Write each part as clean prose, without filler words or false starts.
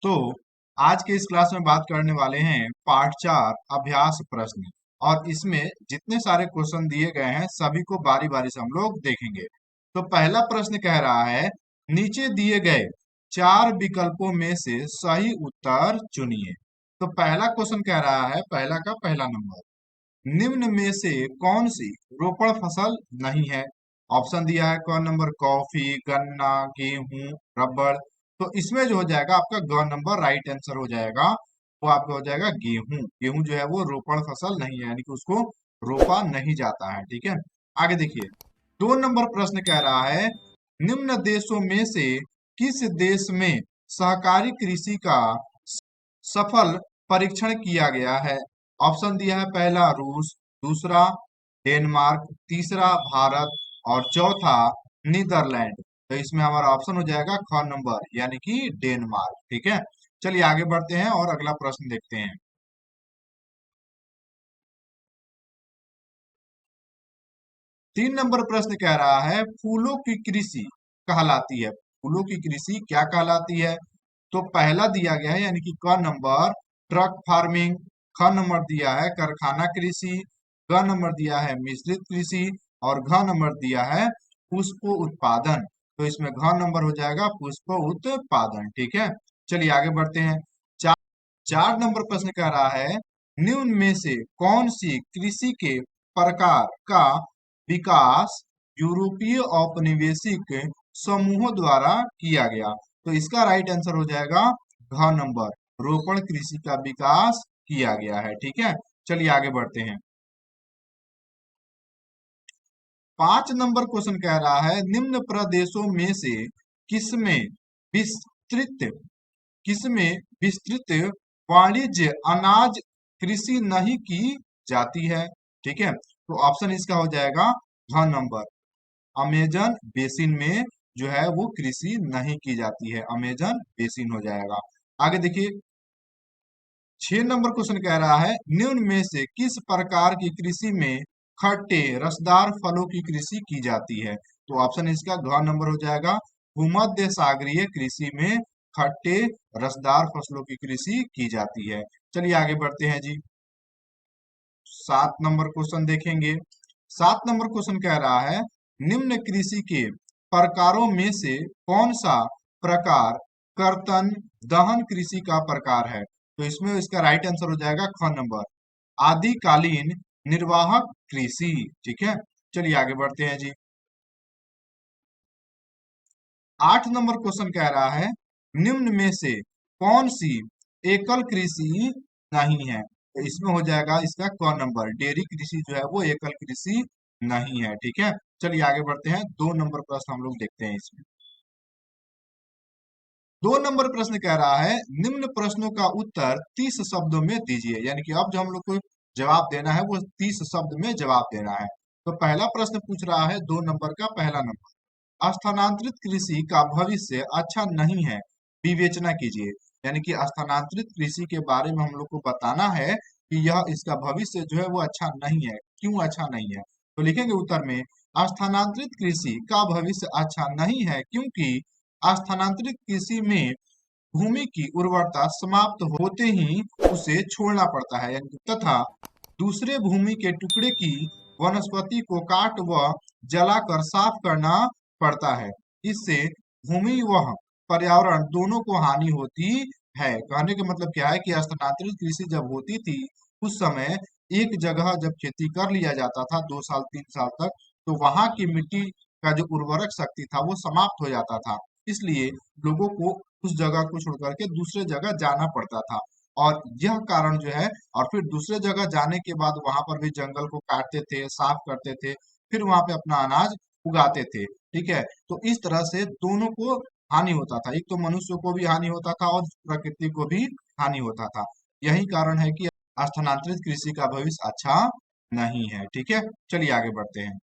तो आज के इस क्लास में बात करने वाले हैं पार्ट 4 अभ्यास प्रश्न। और इसमें जितने सारे क्वेश्चन दिए गए हैं सभी को बारी बारी से हम लोग देखेंगे। तो पहला प्रश्न कह रहा है, नीचे दिए गए 4 विकल्पों में से सही उत्तर चुनिए। तो पहला क्वेश्चन कह रहा है, पहला का पहला नंबर, निम्न में से कौन सी रोपण फसल नहीं है। ऑप्शन दिया है क नंबर कॉफी, गन्ना, गेहूं, रबड़। तो इसमें जो हो जाएगा आपका ग नंबर राइट आंसर हो जाएगा। वो आपका हो जाएगा गेहूं। गेहूं जो है वो रोपण फसल नहीं है, यानी कि उसको रोपा नहीं जाता है। ठीक है, आगे देखिए। 2 नंबर प्रश्न कह रहा है, निम्न देशों में से किस देश में सहकारी कृषि का सफल परीक्षण किया गया है। ऑप्शन दिया है पहला रूस, दूसरा डेनमार्क, तीसरा भारत और चौथा नीदरलैंड। तो इसमें हमारा ऑप्शन हो जाएगा ख नंबर, यानी कि डेनमार्क। ठीक है, चलिए आगे बढ़ते हैं और अगला प्रश्न देखते हैं। 3 नंबर प्रश्न कह रहा है, फूलों की कृषि कहलाती है। फूलों की कृषि क्या कहलाती है। तो पहला दिया गया है, यानी कि क नंबर ट्रक फार्मिंग, ख नंबर दिया है कारखाना कृषि, ग नंबर दिया है मिश्रित कृषि और घ नंबर दिया है पुष्प उत्पादन। तो इसमें घ नंबर हो जाएगा पुष्प उत्पादन। ठीक है, चलिए आगे बढ़ते हैं। 4 नंबर प्रश्न कह रहा है, निम्न में से कौन सी कृषि के प्रकार का विकास यूरोपीय औपनिवेशिक समूहों द्वारा किया गया। तो इसका राइट आंसर हो जाएगा घ नंबर, रोपण कृषि का विकास किया गया है। ठीक है, चलिए आगे बढ़ते हैं। 5 नंबर क्वेश्चन कह रहा है, निम्न प्रदेशों में से किसमें विस्तृत किसमें विस्तृत वाणिज्य अनाज कृषि नहीं की जाती है। ठीक है, तो ऑप्शन इसका हो जाएगा घ नंबर, अमेजन बेसिन में जो है वो कृषि नहीं की जाती है, अमेजन बेसिन हो जाएगा। आगे देखिए। 6 नंबर क्वेश्चन कह रहा है, निम्न में से किस प्रकार की कृषि में खट्टे रसदार फलों की कृषि की जाती है। तो ऑप्शन इसका घ नंबर हो जाएगा, भूमध्य सागरीय कृषि में खट्टे रसदार फसलों की कृषि की जाती है। चलिए आगे बढ़ते हैं जी। 7 नंबर क्वेश्चन देखेंगे। 7 नंबर क्वेश्चन कह रहा है, निम्न कृषि के प्रकारों में से कौन सा प्रकार कर्तन दहन कृषि का प्रकार है। तो इसमें इसका राइट आंसर हो जाएगा ख नंबर, आदिकालीन निर्वाहक कृषि। ठीक है, चलिए आगे बढ़ते हैं जी। 8 नंबर क्वेश्चन कह रहा है, निम्न में से कौन सी एकल कृषि नहीं है। तो इसमें हो जाएगा इसका क नंबर, डेयरी कृषि जो है वो एकल कृषि नहीं है। ठीक है, चलिए आगे बढ़ते हैं। 2 नंबर प्रश्न हम लोग देखते हैं इसमें। 2 नंबर प्रश्न कह रहा है, निम्न प्रश्नों का उत्तर 30 शब्दों में दीजिए। यानी कि अब जो हम लोग को जवाब देना है वो 30 शब्द में जवाब देना है। तो पहला प्रश्न पूछ रहा है 2 नंबर का पहला नंबर, स्थानांतरित कृषि का भविष्य अच्छा नहीं है, विवेचना कीजिए। यानी कि स्थानांतरित कृषि के बारे में हम लोग को बताना है कि यह इसका भविष्य जो है वो अच्छा नहीं है, क्यों अच्छा नहीं है। तो लिखेंगे उत्तर में, स्थानांतरित कृषि का भविष्य अच्छा नहीं है क्योंकि स्थानांतरित कृषि में भूमि की उर्वरता समाप्त होते ही उसे छोड़ना पड़ता है, यानी तथा दूसरे भूमि के टुकड़े की वनस्पति को काट व जलाकर साफ करना पड़ता है। इससे भूमि व पर्यावरण दोनों को हानि होती है। कहने का मतलब क्या है कि स्थानांतरित कृषि जब होती थी उस समय एक जगह जब खेती कर लिया जाता था 2 साल 3 साल तक, तो वहां की मिट्टी का जो उर्वरक शक्ति था वो समाप्त हो जाता था। इसलिए लोगों को उस जगह को छोड़ करके दूसरे जगह जाना पड़ता था। और यह कारण जो है, और फिर दूसरे जगह जाने के बाद वहां पर भी जंगल को काटते थे, साफ करते थे, फिर वहां पे अपना अनाज उगाते थे। ठीक है, तो इस तरह से दोनों को हानि होता था, एक तो मनुष्य को भी हानि होता था और प्रकृति को भी हानि होता था। यही कारण है कि स्थानांतरित कृषि का भविष्य अच्छा नहीं है। ठीक है, चलिए आगे बढ़ते हैं।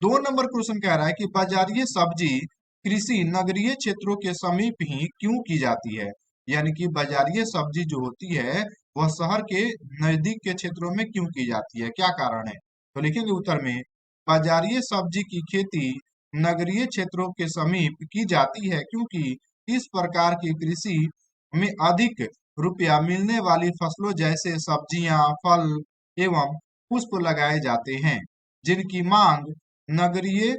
2 नंबर क्वेश्चन कह रहा है कि बाजारीय सब्जी कृषि नगरीय क्षेत्रों के समीप ही क्यों की जाती है। यानी कि बाजारीय सब्जी जो होती है वह शहर के नजदीक के क्षेत्रों में क्यों की जाती है, क्या कारण है। तो लिखेंगे उत्तर में, बाजारीय सब्जी की खेती नगरीय क्षेत्रों के समीप की जाती है, क्योंकि इस प्रकार की कृषि में अधिक रुपया मिलने वाली फसलों जैसे सब्जियां, फल एवं पुष्प लगाए जाते हैं, जिनकी मांग नगरीय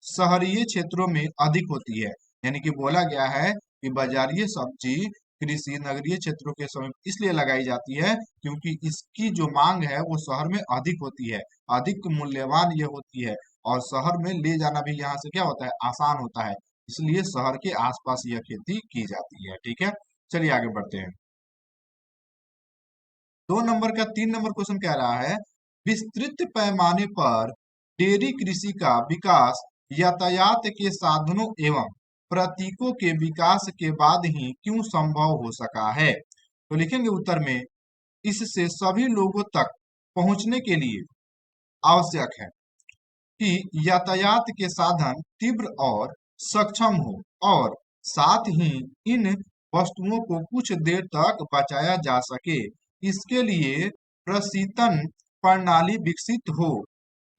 शहरीय क्षेत्रों में अधिक होती है। यानी कि बोला गया है कि बाजारीय सब्जी कृषि नगरीय क्षेत्रों के समीप इसलिए लगाई जाती है क्योंकि इसकी जो मांग है वो शहर में अधिक होती है, अधिक मूल्यवान ये होती है, और शहर में ले जाना भी यहाँ से क्या होता है, आसान होता है। इसलिए शहर के आसपास यह खेती की जाती है। ठीक है, चलिए आगे बढ़ते हैं। 3 नंबर क्वेश्चन कह रहा है, विस्तृत पैमाने पर डेयरी कृषि का विकास यातायात के साधनों एवं प्रतीकों के विकास के बाद ही क्यों संभव हो सका है? तो लिखेंगे उत्तर में, इससे सभी लोगों तक पहुंचने के लिए आवश्यक है कि यातायात के साधन तीव्र और सक्षम हो, और साथ ही इन वस्तुओं को कुछ देर तक बचाया जा सके। इसके लिए प्रशीतन प्रणाली विकसित हो।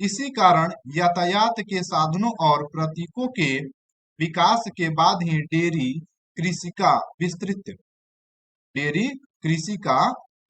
इसी कारण यातायात के साधनों और प्रतीकों के विकास के बाद ही डेयरी कृषि का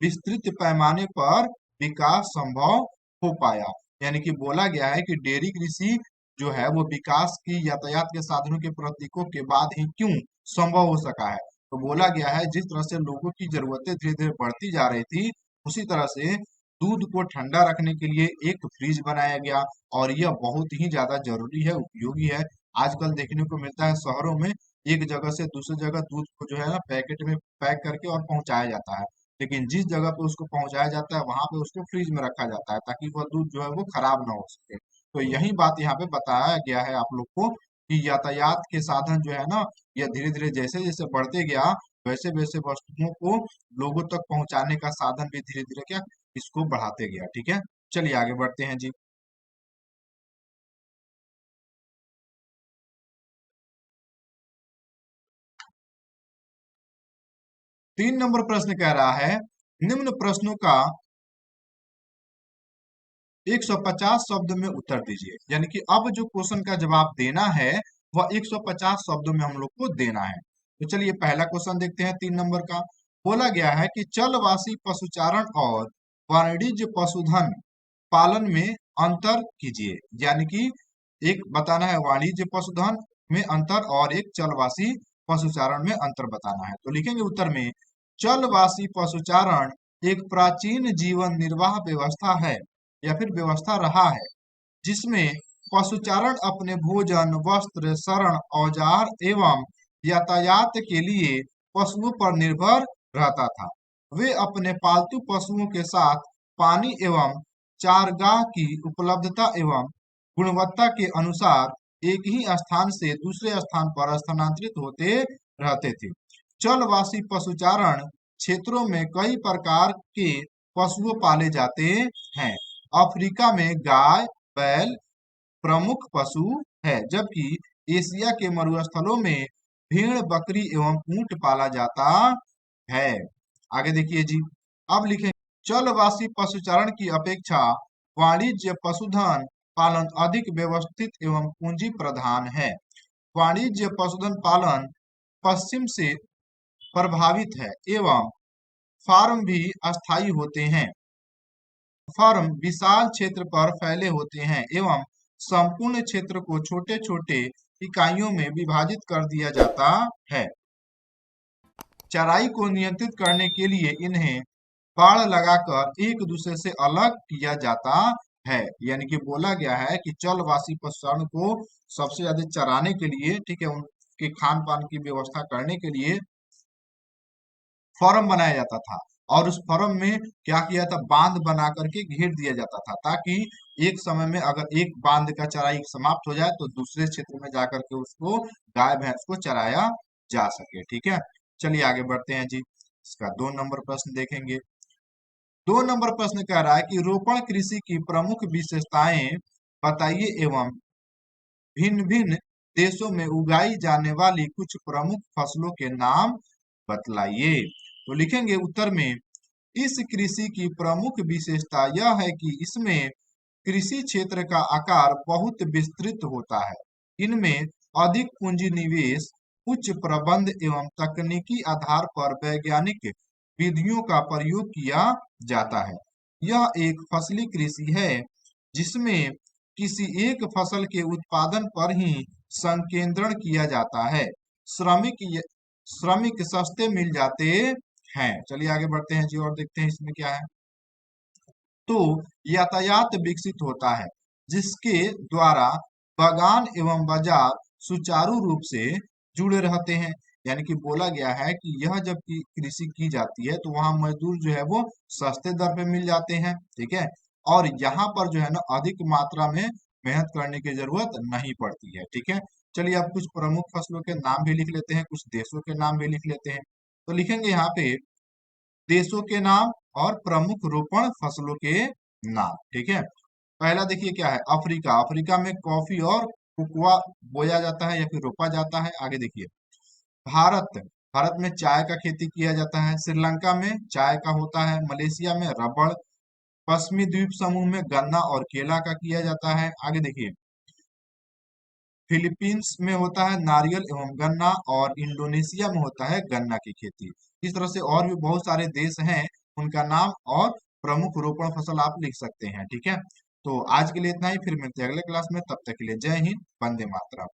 विस्तृत पैमाने पर विकास संभव हो पाया। यानी कि बोला गया है कि डेयरी कृषि जो है वो विकास की यातायात के साधनों के प्रतीकों के बाद ही क्यों संभव हो सका है। तो बोला गया है जिस तरह से लोगों की जरूरतें धीरे धीरे बढ़ती जा रही थी, उसी तरह से दूध को ठंडा रखने के लिए एक फ्रिज बनाया गया, और यह बहुत ही ज्यादा जरूरी है, उपयोगी है। आजकल देखने को मिलता है शहरों में एक जगह से दूसरी जगह दूध को जो है ना पैकेट में पैक करके और पहुंचाया जाता है, लेकिन जिस जगह पे उसको पहुंचाया जाता है वहां पे उसको फ्रिज में रखा जाता है ताकि वह दूध जो है वो खराब ना हो सके। तो यही बात यहाँ पे बताया गया है आप लोग को कि यातायात के साधन जो है ना, यह धीरे धीरे जैसे जैसे बढ़ते गया, वैसे वैसे वस्तुओं को लोगों तक पहुंचाने का साधन भी धीरे धीरे क्या इसको बढ़ाते गया। ठीक है, चलिए आगे बढ़ते हैं जी। 3 नंबर प्रश्न कह रहा है, निम्न प्रश्नों का 150 शब्द में उत्तर दीजिए। यानी कि अब जो क्वेश्चन का जवाब देना है वह 150 शब्दों में हम लोग को देना है। तो चलिए पहला क्वेश्चन देखते हैं 3 नंबर का। बोला गया है कि चलवासी पशुचारण और वाणिज्य पशुधन पालन में अंतर कीजिए। यानी कि एक बताना है वाणिज्य पशुधन में अंतर और एक चलवासी पशुचारण में अंतर बताना है। तो लिखेंगे उत्तर में, चलवासी पशुचारण एक प्राचीन जीवन निर्वाह व्यवस्था है या फिर व्यवस्था रहा है, जिसमें पशुचारण अपने भोजन, वस्त्र, शरण, औजार एवं यातायात के लिए पशुओं पर निर्भर रहता था। वे अपने पालतू पशुओं के साथ पानी एवं चारगाह की उपलब्धता एवं गुणवत्ता के अनुसार एक ही स्थान से दूसरे स्थान पर स्थानांतरित होते रहते थे। चलवासी पशुचारण क्षेत्रों में कई प्रकार के पशुओं पाले जाते हैं। अफ्रीका में गाय, बैल प्रमुख पशु है, जबकि एशिया के मरुस्थलों में भेड़, बकरी एवं ऊंट पाला जाता है। आगे देखिए जी, अब लिखें, चलवासी पशुचारण की अपेक्षा वाणिज्य पशुधन पालन अधिक व्यवस्थित एवं पूंजी प्रधान है। वाणिज्य पशुधन पालन पश्चिम से प्रभावित है एवं फार्म भी अस्थायी होते हैं। फर्म विशाल क्षेत्र पर फैले होते हैं एवं संपूर्ण क्षेत्र को छोटे छोटे इकाइयों में विभाजित कर दिया जाता है। चराई को नियंत्रित करने के लिए इन्हें बाड़ लगाकर एक दूसरे से अलग किया जाता है। यानी कि बोला गया है कि चलवासी पशुओं को सबसे ज्यादा चराने के लिए, ठीक है, उनके खान पान की व्यवस्था करने के लिए फॉर्म बनाया जाता था, और उस फॉर्म में क्या किया था, बांध बना करके घेर दिया जाता था, ताकि एक समय में अगर एक बांध का चराई समाप्त हो जाए तो दूसरे क्षेत्र में जाकर के उसको गाय भैंस को चराया जा सके। ठीक है, चलिए आगे बढ़ते हैं जी। इसका 2 नंबर प्रश्न देखेंगे। 2 नंबर प्रश्न कह रहा है कि रोपण कृषि की प्रमुख विशेषताएं बताइए एवं भिन्न भिन्न देशों में उगाई जाने वाली कुछ प्रमुख फसलों के नाम बतलाइए। तो लिखेंगे उत्तर में, इस कृषि की प्रमुख विशेषता यह है कि इसमें कृषि क्षेत्र का आकार बहुत विस्तृत होता है। इनमें अधिक पूंजी निवेश, उच्च प्रबंध एवं तकनीकी आधार पर वैज्ञानिक विधियों का प्रयोग किया जाता है। यह एक फसली कृषि है जिसमें किसी एक फसल के उत्पादन पर ही संकेंद्रण किया जाता है। श्रमिक श्रमिक सस्ते मिल जाते हैं। चलिए आगे बढ़ते हैं जी और देखते हैं इसमें क्या है। तो यातायात विकसित होता है जिसके द्वारा बागान एवं बाजार सुचारू रूप से जुड़े रहते हैं। यानी कि बोला गया है कि यह जब की कृषि की जाती है तो वहां मजदूर जो है वो सस्ते दर पे मिल जाते हैं, ठीक है। और यहाँ पर जो है ना अधिक मात्रा में मेहनत करने की जरूरत नहीं पड़ती है, ठीक है। चलिए अब कुछ प्रमुख फसलों के नाम भी लिख लेते हैं, कुछ देशों के नाम भी लिख लेते हैं। तो लिखेंगे यहाँ पे देशों के नाम और प्रमुख रोपण फसलों के नाम, ठीक है। पहला देखिए क्या है, अफ्रीका। अफ्रीका में कॉफी और कोकोआ बोया जाता है या फिर रोपा जाता है। आगे देखिए भारत। भारत में चाय का खेती किया जाता है। श्रीलंका में चाय का होता है। मलेशिया में रबड़। पश्चिमी द्वीप समूह में गन्ना और केला का किया जाता है। आगे देखिए फिलीपींस में होता है नारियल एवं गन्ना, और इंडोनेशिया में होता है गन्ना की खेती। इस तरह से और भी बहुत सारे देश हैं, उनका नाम और प्रमुख रोपण फसल आप लिख सकते हैं, ठीक है। तो आज के लिए इतना ही, फिर मिलते हैं अगले क्लास में। तब तक के लिए जय हिंद, वंदे मातरम।